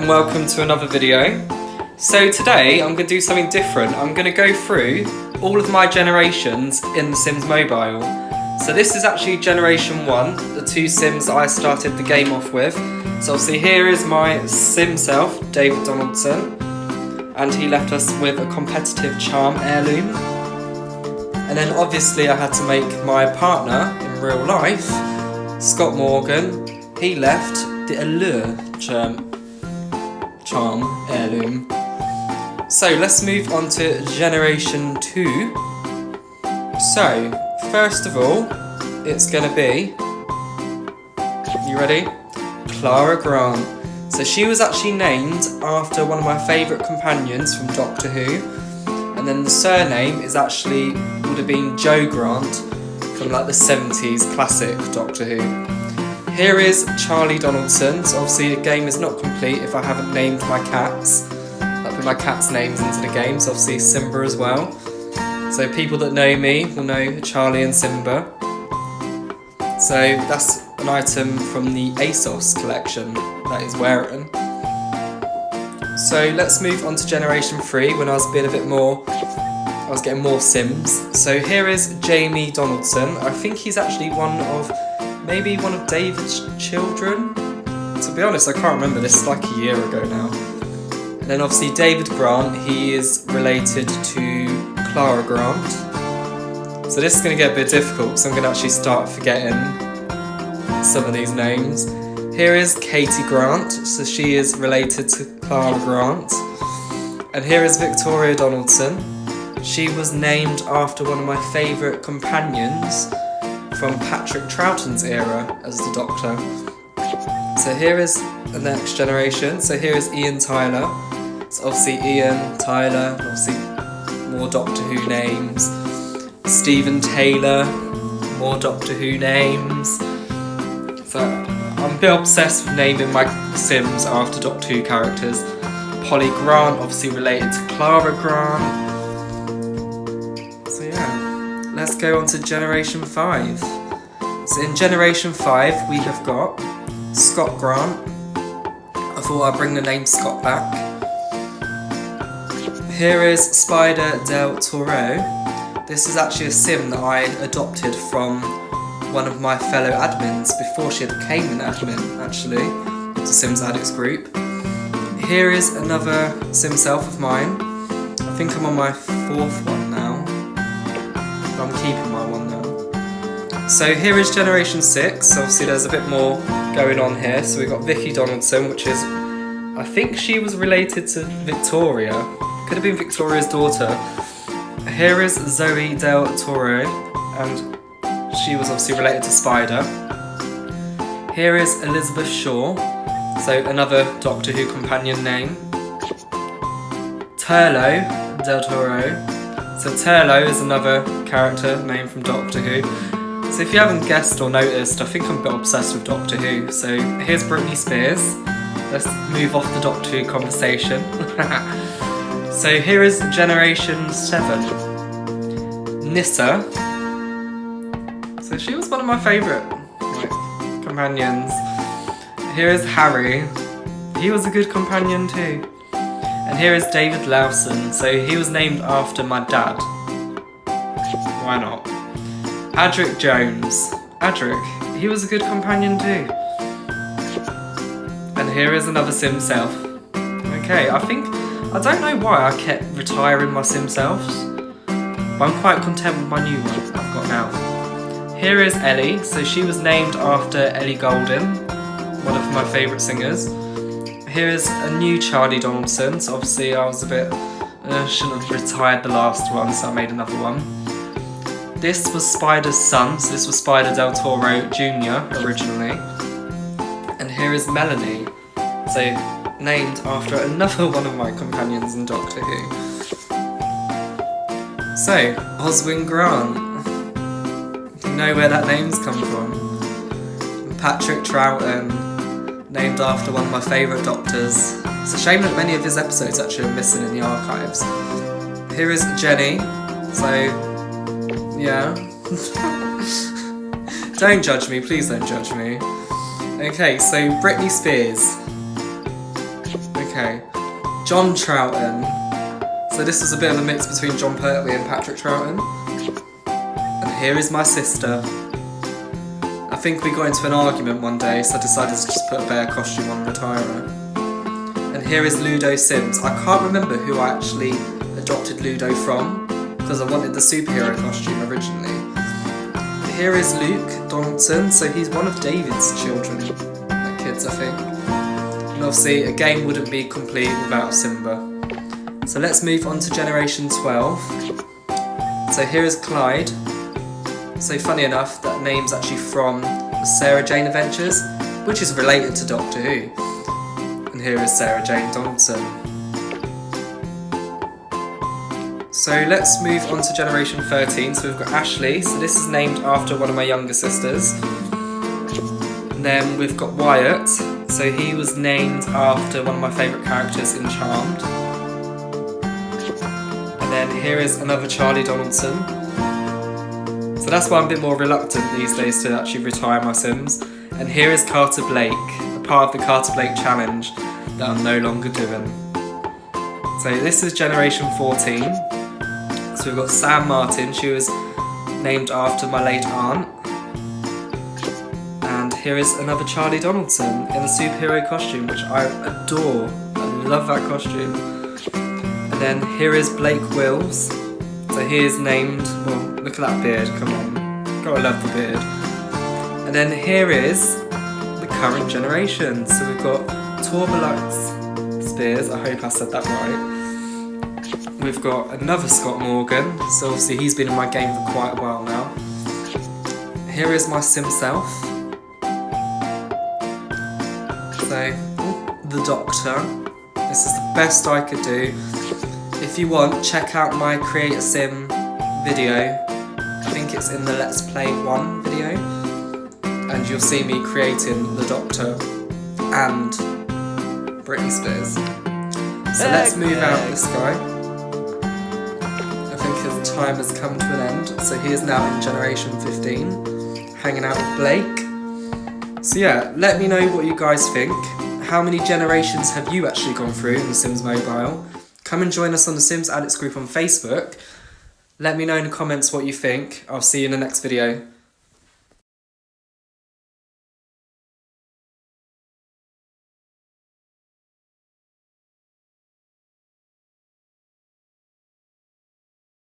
and welcome to another video. So today I'm going to do something different. I'm going to go through all of my generations in The Sims Mobile. So this is actually generation 1, the 2 Sims that I started the game off with. So obviously here is my Sim self, David Donaldson, and he left us with a competitive charm heirloom. And then obviously I had to make my partner in real life, Scott Morgan. He left the allure charm heirloom. So let's move on to generation 2. So first of all, it's going to be, you ready? Clara Grant. So she was actually named after one of my favourite companions from Doctor Who, and then the surname is actually would have been Jo Grant from like the 70s classic Doctor Who. Here is Charlie Donaldson. So obviously the game is not complete if I haven't named my cats. I put my cats' names into the game, so obviously Simba as well. So people that know me will know Charlie and Simba. So that's an item from the ASOS collection that he's wearing. So let's move on to generation 3 when I was being a bit more, I was getting more Sims. So here is Jamie Donaldson. I think he's actually maybe one of David's children. To be honest, I can't remember, this is like a year ago now. And then obviously David Grant, he is related to Clara Grant. So this is going to get a bit difficult because I'm going to actually start forgetting some of these names. Here is Katie Grant, so she is related to Clara Grant. And here is Victoria Donaldson. She was named after one of my favourite companions from Patrick Troughton's era as the Doctor. So here is the next generation. So here is Ian Tyler. So obviously Ian, Tyler, obviously more Doctor Who names. Stephen Taylor, more Doctor Who names. So I'm a bit obsessed with naming my Sims after Doctor Who characters. Polly Grant, obviously related to Clara Grant. So yeah, let's go on to generation 5. So in generation 5 we have got Scott Grant. I thought I'd bring the name Scott back. Here is Spider Del Toro. This is actually a Sim that I adopted from one of my fellow admins before she became an admin, actually, of the Sims Addicts group. Here is another Sim self of mine. I think I'm on my 4th one now. But I'm keeping my one now. So here is generation 6. Obviously there's a bit more going on here. So we've got Vicky Donaldson, which is, I think she was related to Victoria. Could have been Victoria's daughter. Here is Zoe Del Toro, and she was obviously related to Spider. Here is Elizabeth Shaw, so another Doctor Who companion name. Turlo Del Toro. So Turlo is another character name from Doctor Who. So if you haven't guessed or noticed, I think I'm a bit obsessed with Doctor Who. So here's Britney Spears. Let's move off the Doctor Who conversation. So here is generation 7. Nissa. So she was one of my favourite companions. Here is Harry. He was a good companion too. And here is David Lawson. So he was named after my dad. Why not? Adric Jones. Adric, he was a good companion too. And here is another Sim self. Okay, I don't know why I kept retiring my Sim selves, but I'm quite content with my new one I've got now. Here is Ellie. So she was named after Ellie Goulding, one of my favourite singers. Here is a new Charlie Donaldson. So obviously I was a bit, shouldn't have retired the last one, so I made another one. This was Spider's son, so this was Spider Del Toro Jr. originally. And here is Melanie. So named after another one of my companions in Doctor Who. So, Oswin Grant. Do you know where that name's come from? Patrick Troughton, named after one of my favourite doctors. It's a shame that many of his episodes actually are missing in the archives. Here is Jenny. So, yeah. Don't judge me, please don't judge me. Okay, so Britney Spears. Okay. John Troughton. So this was a bit of a mix between John Pertwee and Patrick Troughton. And here is my sister. I think we got into an argument one day, so I decided to just put a bear costume on and retire her. And here is Ludo Sims. I can't remember who I actually adopted Ludo from, because I wanted the superhero costume originally. Here is Luke Donaldson, so he's one of David's children, kids I think. And obviously a game wouldn't be complete without Simba. So let's move on to generation 12. So here is Clyde. So funny enough, that name's actually from the Sarah Jane Adventures, which is related to Doctor Who. And here is Sarah Jane Donaldson. So let's move on to generation 13. So we've got Ashley, so this is named after one of my younger sisters. And then we've got Wyatt, so he was named after one of my favourite characters in Charmed. And then here is another Charlie Donaldson. So that's why I'm a bit more reluctant these days to actually retire my Sims. And here is Carter Blake, a part of the Carter Blake challenge that I'm no longer doing. So this is generation 14. So we've got Sam Martin, she was named after my late aunt. And here is another Charlie Donaldson in a superhero costume, which I adore. I love that costume. And then here is Blake Wills. So he is named, well, look at that beard, come on. Gotta love the beard. And then here is the current generation. So we've got Torbalux Spears, I hope I said that right. We've got another Scott Morgan, so obviously he's been in my game for quite a while now. Here is my Sim self. So, the Doctor. This is the best I could do. If you want, check out my Create a Sim video. I think it's in the Let's Play 1 video. And you'll see me creating the Doctor and Britney Spears. So let's move out this guy. His time has come to an end, so he is now in generation 15, hanging out with Blake. So yeah, let me know what you guys think. How many generations have you actually gone through in The Sims Mobile? Come and join us on the Sims Addicts group on Facebook. Let me know in the comments what you think. I'll see you in the next video.